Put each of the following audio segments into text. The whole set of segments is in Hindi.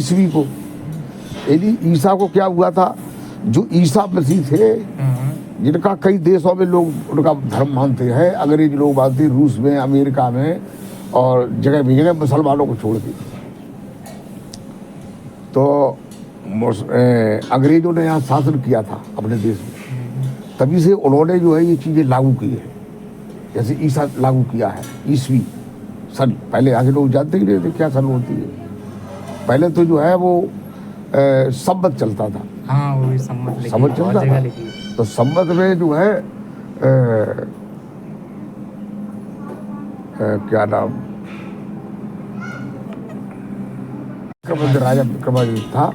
ईसवी को। यानी ईसा को क्या हुआ था, जो ईसा मसीह थे, जिनका कई देशों में लोग उनका धर्म मानते हैं, अंग्रेज लोग मानते हैं, रूस में, अमेरिका में और जगह भी जगह, मुसलमानों को छोड़ के। तो अंग्रेजों ने यहाँ शासन किया था अपने देश में, तभी से उन्होंने जो है ये चीज़ें लागू की है। जैसे ईसा लागू किया है, ईसवी सन, पहले आगे लोग जानते ही नहीं थे क्या सन होती है। पहले तो जो है वो संवत चलता था। हाँ, वो भी संवत चलता था। तो संवत में जो है क्या नाम, राजा विक्रमादित्य था,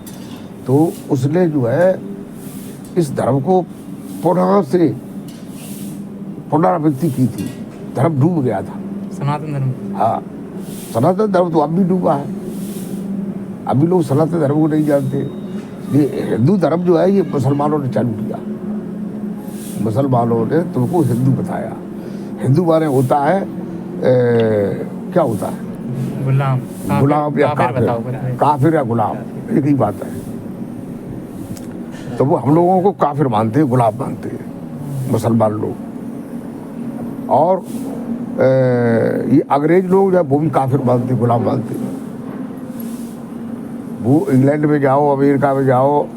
तो उसने जो है इस धर्म को पुनः से पुनरावृत्ति की थी। धर्म डूब गया था, सनातन धर्म। हाँ, सनातन धर्म तो अब भी डूबा है। अभी लोग सनातन धर्म को नहीं जानते। ये हिंदू धर्म जो है ये मुसलमानों ने चालू किया। मुसलमानों ने तुमको हिंदू बताया। हिंदू माने होता है क्या होता है, गुलाम या काफिर, काफिर या गुलाम, एक ही बात है। तो वो हम लोगों को काफिर मानते हैं, गुलाम मानते हैं मुसलमान लोग। और ये अंग्रेज लोग जो है वो भी काफिर मानते, गुलाम मानते। वो इंग्लैंड में जाओ, अमेरिका में जाओ,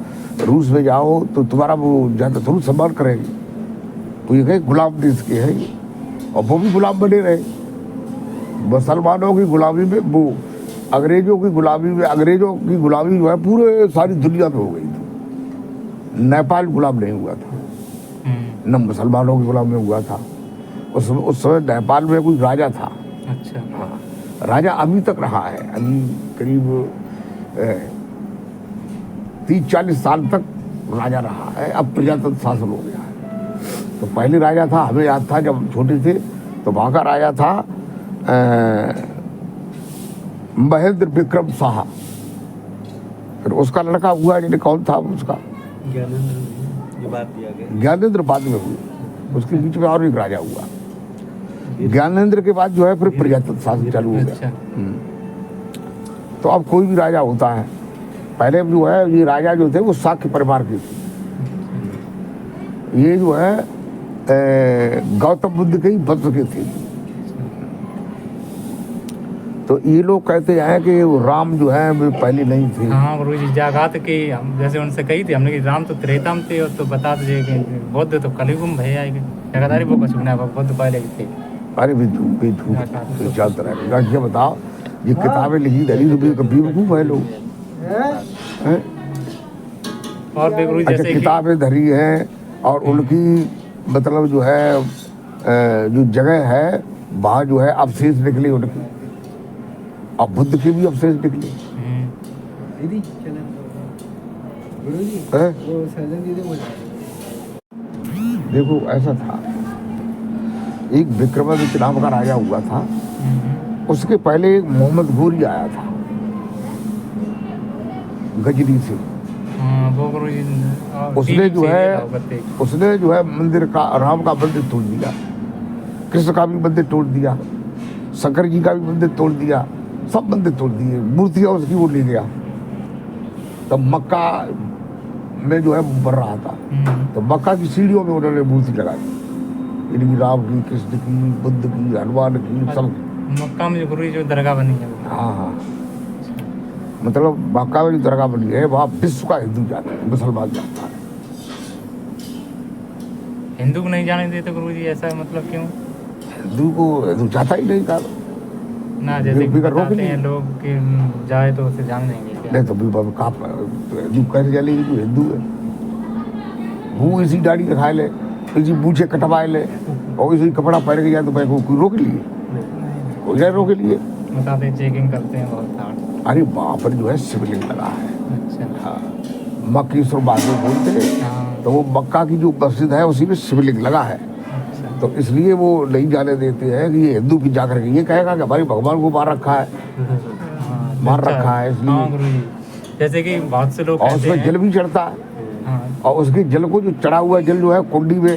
रूस में जाओ, तो तुम्हारा वो ज़्यादा थोड़ा सम्मान करेंगे। तो ये कहे गुलाम देश के हैं ये, और वो भी गुलाम बने रहे। मुसलमानों की गुलामी में, वो अंग्रेजों की गुलामी में, अंग्रेजों की गुलामी जो है पूरे सारी दुनिया में हो गई थी। नेपाल गुलाम नहीं हुआ था, न मुसलमानों की गुलाम में हुआ था। उस समय नेपाल में कोई राजा था। अच्छा। हाँ, राजा अभी तक रहा है, अभी करीब 30-40 साल तक राजा रहा है। अब प्रजातंत्र शासन हो गया है। तो पहले राजा था, हमें याद था जब छोटे थे, तो वहाँ का राजा था महेंद्र विक्रम शाह। फिर उसका लड़का हुआ, जिन्हें कौन था उसका, ज्ञानेंद्र बाद में हुआ। उसके बीच में और एक राजा हुआ। ज्ञानेंद्र के बाद जो है फिर प्रजातंत्र शासन चालू हो गया। तो अब कोई भी राजा होता है, पहले जो है ये राजा जो थे वो शाक्य परिवार के थे। ये जो है गौतम बुद्ध के ही वंश के थे। तो ये लोग कहते हैं कि वो राम जो है वो पहले नहीं थे। हाँ गुरु जी, जागात की हम जैसे उनसे कही थी हमने कि राम तो त्रेता में थे, और तो बता दीजिए कि बुद्ध तो कलयुग में भैया आएंगे। जगदारी वो कुछ सुना है, बुद्ध पहले थे। अरे भी चलता रहेगा। ये बताओ, ये किताबें लिखी धरी तो बेवकूफ है लोग। और भी गुरु जैसे किताबें धरी हैं और उनकी मतलब जो है जो जगह है वहाँ जो है अवशेष निकले उनकी, और बुद्ध के भी अवशेष निकले। देखो ऐसा था, एक विक्रमादित्य नाम का राजा हुआ था। उसके पहले एक मोहम्मद घोरी आया था गजनी से। वो गुरु जी उसने जो है मंदिर का, राम का मंदिर तोड़ दिया, कृष्ण का भी मंदिर तोड़ दिया, शंकर जी का भी मंदिर तोड़ दिया, सब मंदिर तोड़ दिए, मूर्तियाँ उसकी वो ले गया। तब मक्का में जो है बढ़ रहा था, तो मक्का की सीढ़ियों में उन्होंने मूर्ति लगा दी, यानी राम की, कृष्ण की, बुद्ध की, हनुमान की, सब। मक्का में जो गुरु जो दरगाह बनी है। हाँ, मतलब मक्का में जो दरगाह बनी है वहाँ विश्व का हिंदू जाता है, मुसलमान जाता है। हिंदू को नहीं जाने देते गुरु जी, ऐसा मतलब क्यों? हिंदू जाता ही नहीं था ना, जैसे बताते हैं लोग कि जाए तो उसे जाने नहीं देते। नहीं तो हिंदू कैसे चलेगी जो हिंदू है? वो इसी दाढ़ी दिखाए ले, इसी बूझे कटवाए ले, और इसी कपड़ा पहन के जाए तो भाई कोई रोक लिए? कोई नहीं रोके लिए। बताते चेकिंग करते हैं बहुत। अरे वहाँ पर जो है शिवलिंग लगा है। अच्छा। हाँ, मक्केश्वर बाद में बोलते हैं, तो वो मक्का की जो मस्जिद है उसी में शिवलिंग लगा है। अच्छा। तो इसलिए वो नहीं जाने देते हैं कि ये हिंदू की जाकर के ये कहेगा कि हमारे भगवान को मार रखा है। मार रखा है इसलिए। जैसे कि बहुत से लोग, और उसमें जल भी चढ़ता है, और उसके जल को जो चढ़ा हुआ जल जो है कुंडी में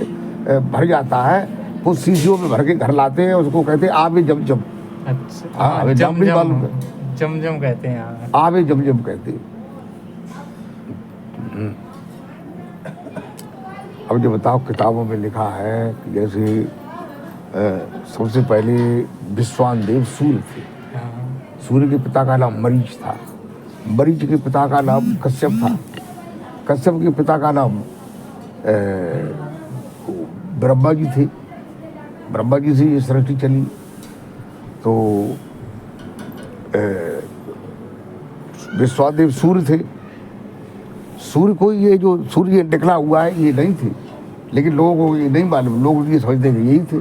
भर जाता है, वो शीशियों में भर के घर लाते हैं, उसको कहते हैं आबे जमजम। अच्छा। हाँ, जम भी मालूम है। जमजम कहते हैं यहाँ। आवे जमजम कहते हैं। अब जो बताओ, किताबों में लिखा है कि जैसे सबसे पहले विश्वान देव सूर्य थे। हाँ। सूर्य के पिता का नाम मरीच था, मरीच के पिता का नाम कश्यप था, कश्यप के पिता का नाम ब्रह्मा जी थे, ब्रह्मा जी से ये सृष्टि चली। तो विश्वादेव सूर्य थे। सूर्य को ये जो सूर्य निकला हुआ है ये नहीं थे, लेकिन लोगों को ये नहीं मालूम, लोग ये समझते कि यही थे,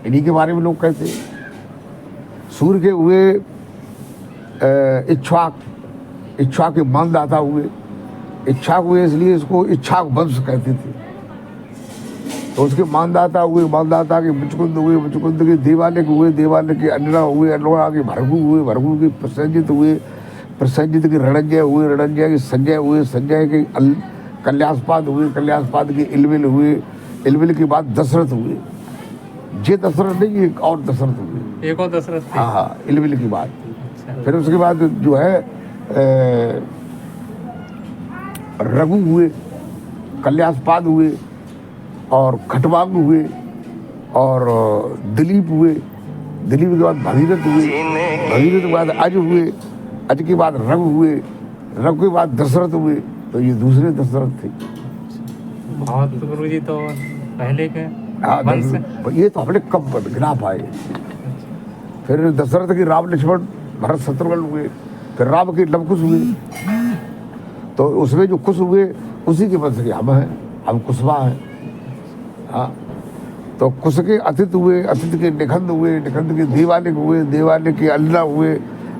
इन्हीं के बारे में लोग कहते हैं। सूर्य के हुए इक्ष्वाक, इक्ष्वाक के मानदाता हुए, इक्ष्वाक हुए इसलिए इसको इक्ष्वाक वंश कहते थे। तो उसके मानदाता हुए, मानदाता के मुचकुंद हुए, मुचकुंद के देवालय हुए, देवालय के अनरा हुए, अनरा के भरगु हुए, भरगु के प्रसन्नजित हुए, प्रसन्नजित के रणंजय हुए, रणंजय के संजय हुए, संजय के कल्यासपाद हुए, कल्यासपाद के इलविल हुए, इलविल के बाद दशरथ हुए। ये दशरथ नहीं, एक और दशरथ हुए, एक और दशरथ थे। हाँ हाँ, इलविल के बाद। अच्छा। फिर उसके बाद जो है रघु हुए, कल्यासपाद हुए, और खटवांग हुए, और दिलीप हुए, दिलीप के बाद भगीरथ हुए, भगीरथ के बाद अज हुए, अज के बाद रघु हुए, रघु के बाद दशरथ हुए। तो ये दूसरे दशरथ थे। बहुत गुरु जी तो पहले के हाँ, वंश। ये तो अपने कब गिना पाए। फिर दशरथ के राम लक्ष्मण भरत शत्रुघ्न हुए, फिर राम के लवकुश हुए। तो उसमें जो कुश हुए उसी के वंश के हम हैं, हम कुशवा हैं। हाँ, तो कुश के अतिथ हुए, अतिथ के निखंद हुए, निखंद के देवालिक हुए, देवालिक के अन्ना हुए,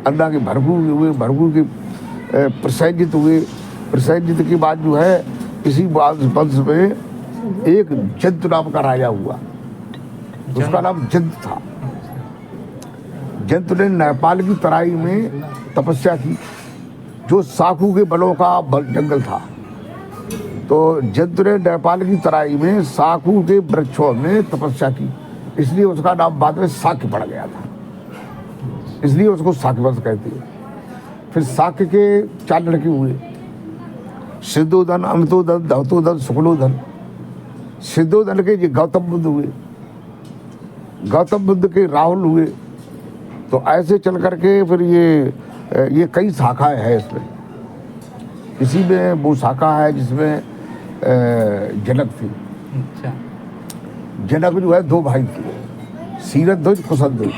अन्ना के भरगु हुए, भरगु के प्रसन्नजित हुए, प्रसन्नजित के बाद जो है इसी वंश में एक जंतु नाम का राजा हुआ, उसका नाम जंत था। जंतु ने नेपाल की तराई में तपस्या की, जो साखू के बलों का जंगल था। तो जंतु ने नेपाल की तराई में साखू के वृक्षों में तपस्या की, इसलिए उसका नाम बाद में साक्य पड़ गया था, इसलिए उसको साक्य वंश कहते हैं। फिर साक्य के 4 लड़के हुए, सिद्धोधन, अमितोधन, धवतोधन, शुक्लोधन। सिद्धोधन के ये गौतम बुद्ध हुए, गौतम बुद्ध के राहुल हुए। तो ऐसे चल करके फिर ये कई शाखाएं हैं इसमें। इसी में वो शाखा है जिसमें जनक थी। अच्छा। जनक जो है 2 भाई थे, सीरध्वज, कुशध्वज।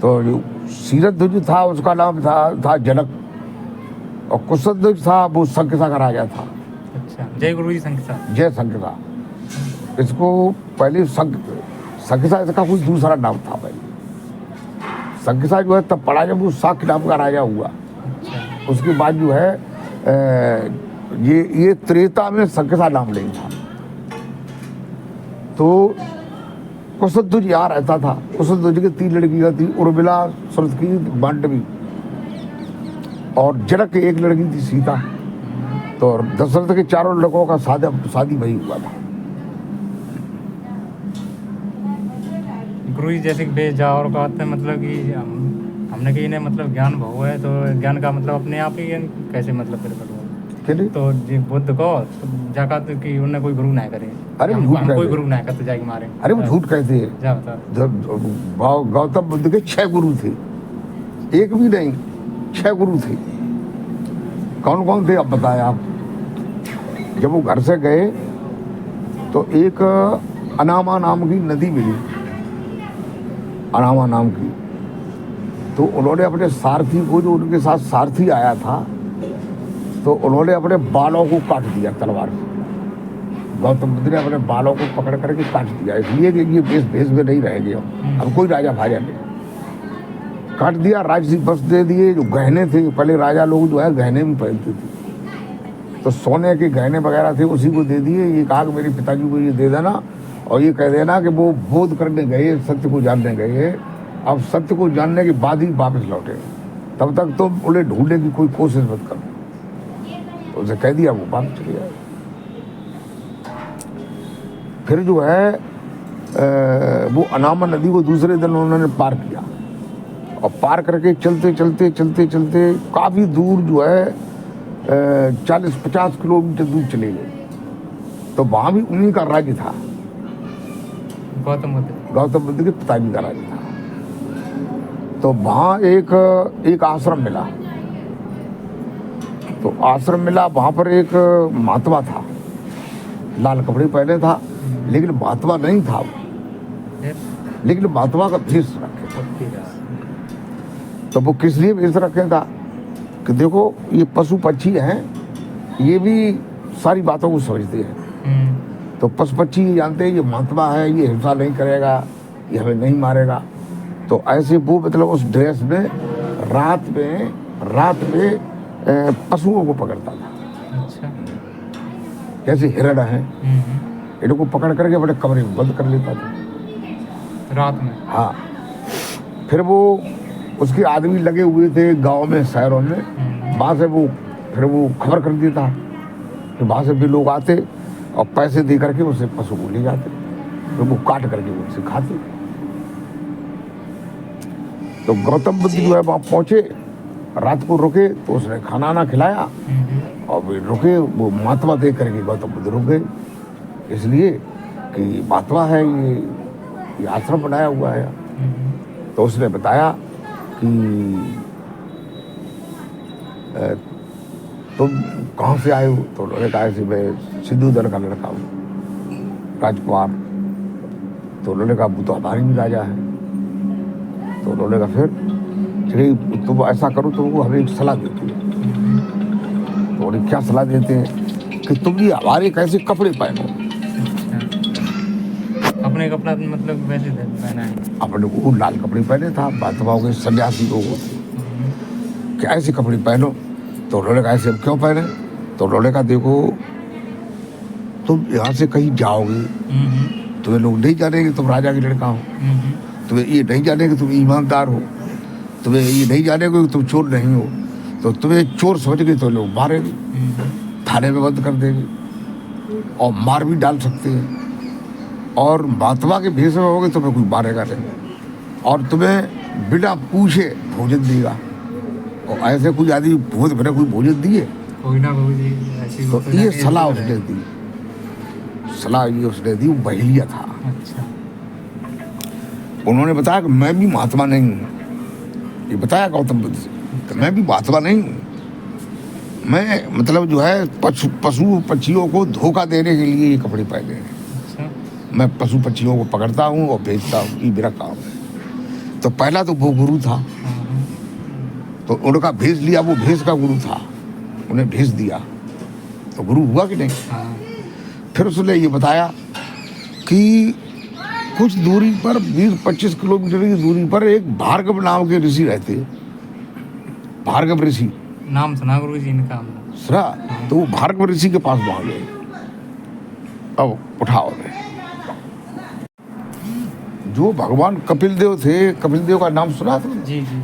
तो जो सीरध्वज था उसका नाम था जनक, और कुशध्वज था वो संकिसा का राजा था। अच्छा, जय गुरु जी संकिसा। जय संकिसा। इसको पहले संकिसा इसका कोई दूसरा नाम था पहले। संकिसा जो है तब पड़ा जब वो साक्य नाम का राजा हुआ। उसके बाद जो है ये त्रेता में संकिसा नाम नहीं था। तो कुशध्वज यहाँ रहता था। कुशध्वज के 3 लड़कियां थी, उर्मिला, सुरथकी, मांडवी, और जनक की 1 लड़की थी सीता। तो दशरथ के 4 लड़कों का शादी वही हुआ था। गुरु जी जैसे कि बेजा और कहते हैं मतलब कि हमने कही ने मतलब ज्ञान बहु है, तो ज्ञान का मतलब अपने आप ही कैसे मतलब प्रकट हुआ? तो जी बुद्ध को जाका तो कि उन्हें कोई गुरु ना करे। अरे हम झूठ कोई गुरु ना करते जाके मारे। अरे वो झूठ कहते हैं। जा बता। गौतम बुद्ध के 6 गुरु थे, 1 भी नहीं, 6 गुरु थे। कौन कौन थे अब बताए आप? जब वो घर से गए तो एक अनामा नाम की नदी मिली, अनामा नाम की। तो उन्होंने अपने सारथी को, जो उनके साथ सारथी आया था, तो उन्होंने अपने बालों को काट दिया तलवार से। गौतम बुद्ध ने अपने बालों को पकड़ करके काट दिया, इसलिए कि ये भेष में नहीं रहेंगे अब कोई राजा भाजा नहीं। काट दिया, राजसी वस्त्र दे दिए, जो गहने थे, पहले राजा लोग जो है गहने भी पहनते थे, तो सोने के गहने वगैरह थे, उसी को दे दिए। ये कहा कि मेरे पिताजी को ये दे देना, और ये कह देना कि वो बोध करने गए, सत्य को जानने गए, अब सत्य को जानने के बाद ही वापस लौटे, तब तक तुम उन्हें ढूंढने की कोई कोशिश मत करो। तो उसे कह दिया, वो वापस चले गए। फिर जो है वो अनामा नदी को दूसरे दिन उन्होंने पार किया, और पार करके चलते चलते चलते चलते काफ़ी दूर जो है 40-50 किलोमीटर दूर चले गए। तो वहाँ भी उन्हीं का राज्य था, गौतम बुद्ध। गौतम बुद्ध के पिताजी का राज्य था। तो वहाँ एक आश्रम मिला। तो आश्रम मिला, वहाँ पर एक महात्मा था, लाल कपड़े पहने था, लेकिन महात्मा नहीं था वो, लेकिन महात्मा का भेष रखे था। तो वो किस लिए भेष रखे था कि देखो ये पशु पक्षी हैं, ये भी सारी बातों को समझते हैं। तो पशु पक्षी ये जानते हैं ये महात्मा है, ये हिंसा नहीं करेगा, ये हमें नहीं मारेगा। तो ऐसे वो मतलब उस ड्रेस में रात में पशुओं को पकड़ता था। अच्छा। जैसे हिरण है, इनको पकड़ करके बड़े कमरे में बंद कर लेता था रात में। हाँ। फिर वो उसके आदमी लगे हुए थे गांव में, शहरों में, वहाँ से फिर वो खबर कर देता। फिर वहाँ से भी लोग आते और पैसे दे करके उसे पशु को ले जाते, फिर वो काट करके उनसे खाते। तो गौतम बुद्ध जो है वहाँ पहुँचे, रात को रुके, तो उसने खाना ना खिलाया और वे रुके, वो महात्मा देख करके गौतम बुद्ध रुक गए, इसलिए कि महात्मा है, ये आश्रम बनाया हुआ है। तो उसने बताया कि तुम कहाँ से आए हो? तो उन्होंने कहा ऐसे मैं सिंधुदर का लड़का हूँ, राजकुमार। तो उन्होंने कहा वो तो हमारी भी राजा है। तो उन्होंने कहा फिर चलिए तुम ऐसा करो, तो वो हमें एक सलाह देती है। तो उन्हें क्या सलाह देते हैं कि तुम ये हमारे कैसे कपड़े पहनो। अपने कपड़ा मतलब वैसे पहना है? अपने को लाल कपड़े पहने था, महात्माओं के सन्यासी लोग होते, क्या ऐसे कपड़े पहनो। तो उन्होंने कहा ऐसे हम क्यों पहने? तो उन्होंने कहा देखो तुम यहाँ से कहीं जाओगे, तुम्हें लोग नहीं जानेंगे तुम राजा के लड़का हो, तुम्हें ये नहीं जानेंगे तुम ईमानदार हो, तुम्हें ये नहीं जानेंगे तुम चोर नहीं हो। तो तुम्हें चोर समझ के तो लोग मारेंगे, थाने में बंद कर देंगे और मार भी डाल सकते हैं। और महात्मा के भेष में होगे तुम्हें कोई मारेगा नहीं, और तुम्हें बिना पूछे भोजन देगा। और ऐसे कोई आदमी बहुत बिना कोई भोजन दिए? कोई ना कोई ऐसी। तो ये सलाह उसने दी, सलाह ये उसने दी, वो बहेलिया था। अच्छा। उन्होंने बताया कि मैं भी महात्मा नहीं हूँ, ये बताया गौतम बुद्ध से कि मैं भी महात्मा नहीं हूँ, मैं मतलब जो है पशु पक्षियों को धोखा देने के लिए ये कपड़े पहने हैं। अच्छा। मैं पशु पक्षियों को पकड़ता हूँ और बेचता हूँ, ये मेरा काम है। तो पहला तो वो गुरु था, तो उनका भेष लिया, वो भेष का गुरु था, उन्हें भेष दिया, तो गुरु हुआ कि नहीं? फिर उसने ये बताया कि कुछ दूरी पर 20-25 किलोमीटर की दूरी पर एक भार्गव नाम के ऋषि रहते, भार्गव ऋषि। नाम सुना गुरु जी इनका? सुना? तो वो भार्गव ऋषि के पास वहां गए। अब उठाओ गए, जो भगवान कपिल देव थे, कपिल देव का नाम सुना था? जी जी।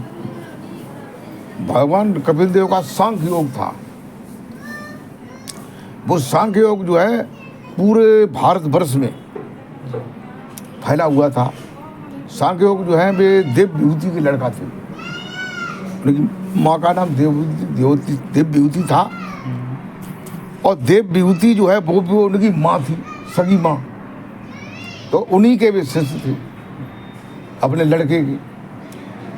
भगवान कपिल देव का सांख्य योग था। वो सांख्य योग जो है पूरे भारतवर्ष में फैला हुआ था। सांख्य योग जो है वे देव विभूति के लड़का थे, लेकिन माँ का नाम देव विभूति था। और देव विभूति जो है वो भी उनकी माँ थी, सगी माँ, तो उन्हीं के वे शिष्य थे अपने लड़के की।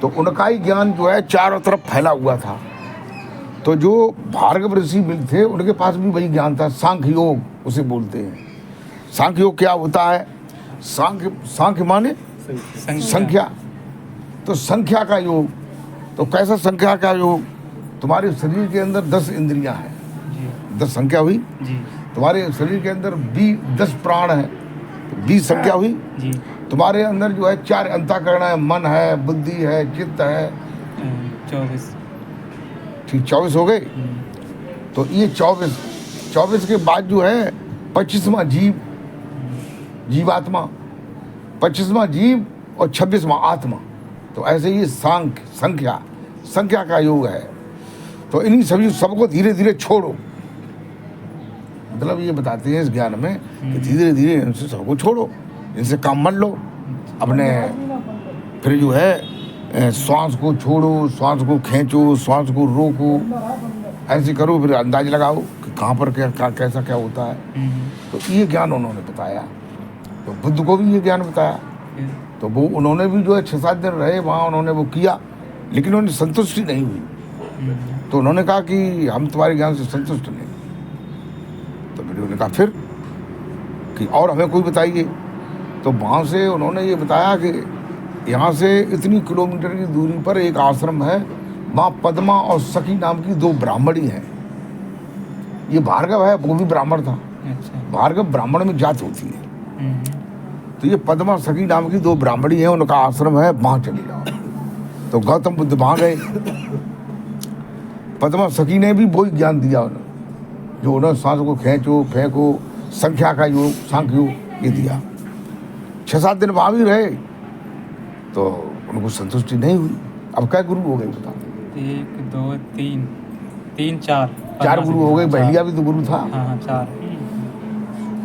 तो उनका ही ज्ञान जो है चारों तरफ फैला हुआ था। तो जो भार्गव ऋषि मिल थे उनके पास भी वही ज्ञान था, सांख्य योग उसे बोलते हैं। सांख्य योग क्या होता है? सांख्य माने संख्या, तो संख्या का योग। तो कैसा संख्या का योग? तुम्हारे शरीर के अंदर 10 इंद्रियां हैं, 10 संख्या हुई जी। तुम्हारे शरीर के अंदर 10 प्राण है, 20 संख्या हुई जी। तुम्हारे अंदर जो है 4 अंतःकरण है, मन है, बुद्धि है, चित्त है, 24। ठीक 24 हो गए। तो ये 24 के बाद जो है 25वां जीवात्मा, 25वां जीव और 26वां आत्मा। तो ऐसे ये संख्या का योग है। तो इन्हीं सभी सबको धीरे धीरे छोड़ो, मतलब ये बताते हैं इस ज्ञान में कि धीरे धीरे इनसे सबको छोड़ो, इनसे काम मत लो अपने। फिर जो है श्वास को छोड़ो, श्वास को खींचो, श्वास को रोको, ऐसे करो, फिर अंदाज लगाओ कि कहाँ पर कैसा क्या होता है। तो ये ज्ञान उन्होंने बताया। तो बुद्ध को भी ये ज्ञान बताया। तो वो उन्होंने भी जो है 6-7 दिन रहे वहाँ, उन्होंने वो किया, लेकिन उन्हें संतुष्टि नहीं हुई। तो उन्होंने कहा कि हम तुम्हारे ज्ञान से संतुष्ट नहीं। तो फिर उन्होंने कहा फिर कि और हमें कोई बताइए। तो वहाँ से उन्होंने ये बताया कि यहाँ से इतनी किलोमीटर की दूरी पर एक आश्रम है, वहाँ पद्मा और सखी नाम की 2 ब्राह्मणी हैं। ये भार्गव है, वो भी ब्राह्मण था। भार्गव ब्राह्मण में जात होती है। तो ये पद्मा सखी नाम की 2 ब्राह्मणी हैं, उनका आश्रम है, वहाँ चले जाओ। तो गौतम बुद्ध वहाँ गए। पद्मा सखी ने भी वही ज्ञान दिया उन्हें, जो उन्होंने सांस को खींचो, फेंको, संख्या का योग, सांख्य योग, ये दिया। 6-7 दिन वहाँ भी रहे तो उनको संतुष्टि नहीं हुई। अब क्या गुरु हो गए बता? 1 2 3 3 4 गुरु हो गए। बहलिया भी तो गुरु था। हाँ 4।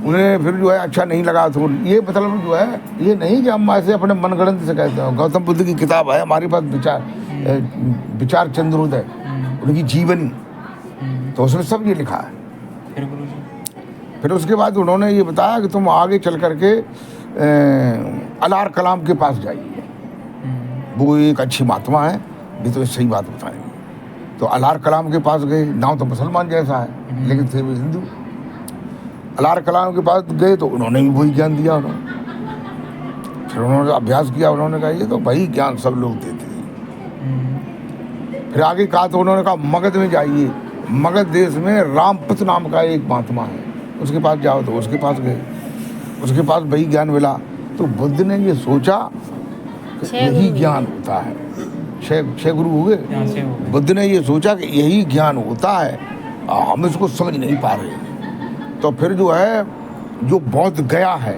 उन्हें फिर जो है अच्छा नहीं लगा। तो ये मतलब जो है, ये नहीं कि हम ऐसे अपने मनगढ़ंत से कहते हैं। गौतम बुद्ध की किताब है हमारे पास, विचार चंद्रोदय, उनकी जीवनी, तो उसमें सब ये लिखा है। फिर उसके बाद उन्होंने ये बताया कि तुम आगे चल करके अलार कलाम के पास जाइए। वो एक अच्छी महात्मा है, भी तो सही बात बताएंगे। तो अलार कलाम के पास गए। नाम तो मुसलमान जैसा है, लेकिन थे वो हिंदू। अलार कलाम के पास गए तो उन्होंने भी वही ज्ञान दिया। उन्होंने फिर उन्होंने अभ्यास किया। उन्होंने कहा ये तो वही ज्ञान सब लोग देते हैं। फिर आगे कहा तो उन्होंने कहा मगध में जाइए। मगध देश में रामपत नाम का एक महात्मा है, उसके पास जाओ। तो उसके पास गए, उसके पास वही ज्ञान मिला। तो बुद्ध ने ये सोचा कि यही ज्ञान होता है। 6 गुरु हो गए। बुद्ध ने ये सोचा कि यही ज्ञान होता है, हम इसको समझ नहीं पा रहे। तो फिर जो है, जो बौद्ध गया है,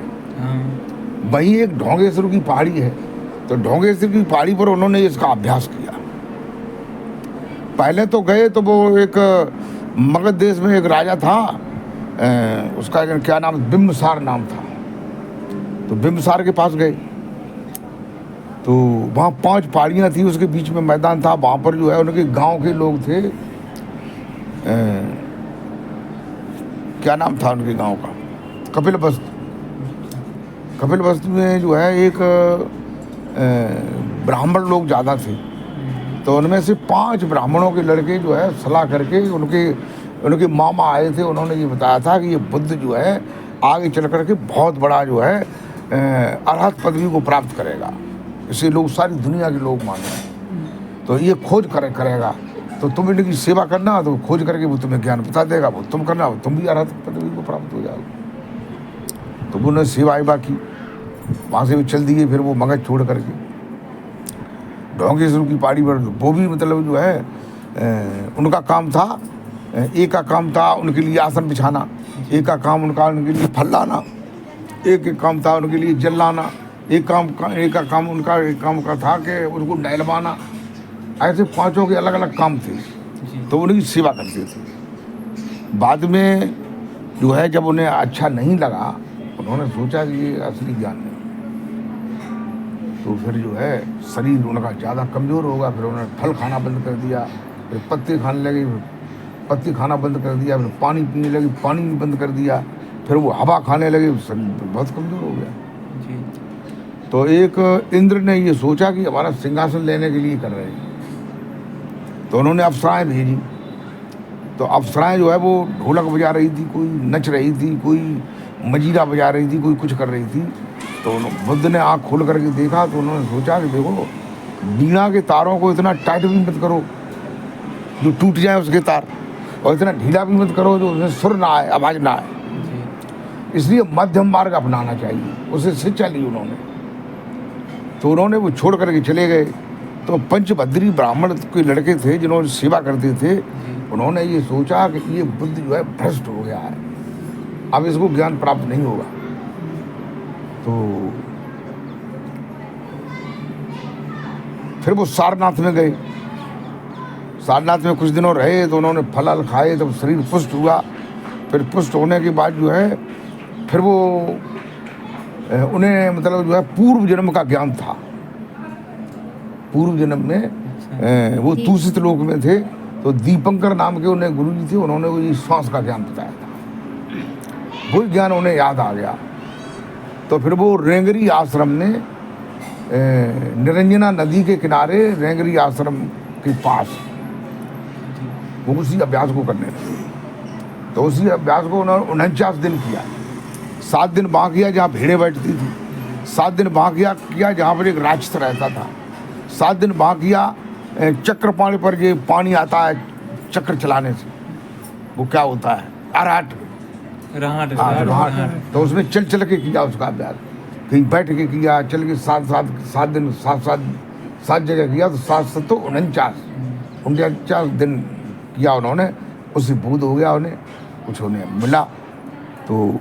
वही एक ढोंगेश्वर की पहाड़ी है। तो ढोंगेश्वर की पहाड़ी पर उन्होंने इसका अभ्यास किया। पहले तो गए तो वो एक मगध देश में एक राजा था, उसका क्या नाम, बिम्बसार नाम था। तो बिम्बसार के पास गए तो वहाँ 5 पहाड़ियाँ थी, उसके बीच में मैदान था। वहाँ पर जो है उनके गांव के लोग थे, क्या नाम था उनके गांव का, कपिलवस्तु। कपिलवस्तु में जो है एक ब्राह्मण लोग ज़्यादा थे। तो उनमें से 5 ब्राह्मणों के लड़के जो है सलाह करके, उनके मामा आए थे। उन्होंने ये बताया था कि ये बुद्ध जो है आगे चल करके बहुत बड़ा जो है अरहत पदवी को प्राप्त करेगा, इसे लोग सारी दुनिया के लोग माने। तो ये खोज करेगा, तो तुम इनकी सेवा करना, तो खोज करके वो तुम्हें ज्ञान बता देगा। वो तुम करना, तुम भी अरहत पदवी को प्राप्त हो जाओगे। तो उन्होंने सेवा की, वहाँ से भी चल दिए। फिर वो मगध छोड़ करके ढोंगेश्वर की पहाड़ी पर, वो भी मतलब जो है उनका काम था, एक का काम था उनके लिए आसन बिछाना, एक का काम उनके लिए फल लाना, एक काम था उनके लिए जल लाना, एक का काम उनका था कि उनको नहलवाना। ऐसे 5 के अलग अलग काम थे। तो उनकी सेवा करते थे। बाद में जो है जब उन्हें अच्छा नहीं लगा, उन्होंने सोचा कि ये असली ज्ञान नहीं। तो फिर जो है शरीर उनका ज़्यादा कमज़ोर होगा। फिर उन्होंने फल खाना बंद कर दिया, फिर पत्ते खाने लगे, पत्ती खाना बंद कर दिया, फिर पानी पीने लगे, पानी भी बंद कर दिया, फिर वो हवा खाने लगे, शरीर बहुत कमज़ोर हो गया। तो एक इंद्र ने ये सोचा कि हमारा सिंहासन लेने के लिए कर रहे हैं। तो उन्होंने अप्सराएं भेजी। तो अप्सराएं जो है वो ढोलक बजा रही थी, कोई नच रही थी, कोई मजीरा बजा रही थी, कोई कुछ कर रही थी। तो बुद्ध ने आँख खोल करके देखा। तो उन्होंने सोचा कि देखो, बीणा के तारों को इतना टाइट भी मत करो जो टूट जाए उसके तार, और इतना ढीला भी मत करो जो उसमें सुर ना आए, आवाज़ ना आए। इसलिए मध्यम मार्ग अपनाना चाहिए। उसे शिक्षा ली उन्होंने। तो उन्होंने वो छोड़ करके चले गए। तो पंचभद्री ब्राह्मण के लड़के थे जिन्होंने सेवा करते थे, उन्होंने ये सोचा कि ये बुद्ध जो है भ्रष्ट हो गया है, अब इसको ज्ञान प्राप्त नहीं होगा। तो फिर वो सारनाथ में गए। सारनाथ में कुछ दिनों रहे। तो उन्होंने फल खाए, तब शरीर पुष्ट हुआ। फिर पुष्ट होने के बाद जो है फिर वो उन्हें मतलब जो है पूर्व जन्म का ज्ञान था। पूर्व जन्म में वो दूषित लोक में थे, तो दीपंकर नाम के उन्हें गुरु जी थे, उन्होंने वो श्वास का ज्ञान बताया था। वो ज्ञान उन्हें याद आ गया, तो फिर वो रेंगरी आश्रम ने निरंजना नदी के किनारे रेंगरी आश्रम के पास वो उसी अभ्यास को करने लगे। तो उसी अभ्यास को उन्होंने 49 दिन किया। 7 दिन वहाँ किया जहाँ भेड़ें बैठती थी, 7 दिन वहाँ किया जहाँ पर एक राक्षस रहता था, 7 दिन वहाँ किया चक्रपाणी पर ये पानी आता है चक्र चलाने से, वो क्या होता है आराट, तो उसमें चल चल के किया उसका अभ्यास, कहीं बैठ के किया, चल के 7 दिन 7 जगह किया, तो 7 तो 49 दिन किया उन्होंने। उससे बोध हो गया उन्हें, कुछ उन्हें मिला, तो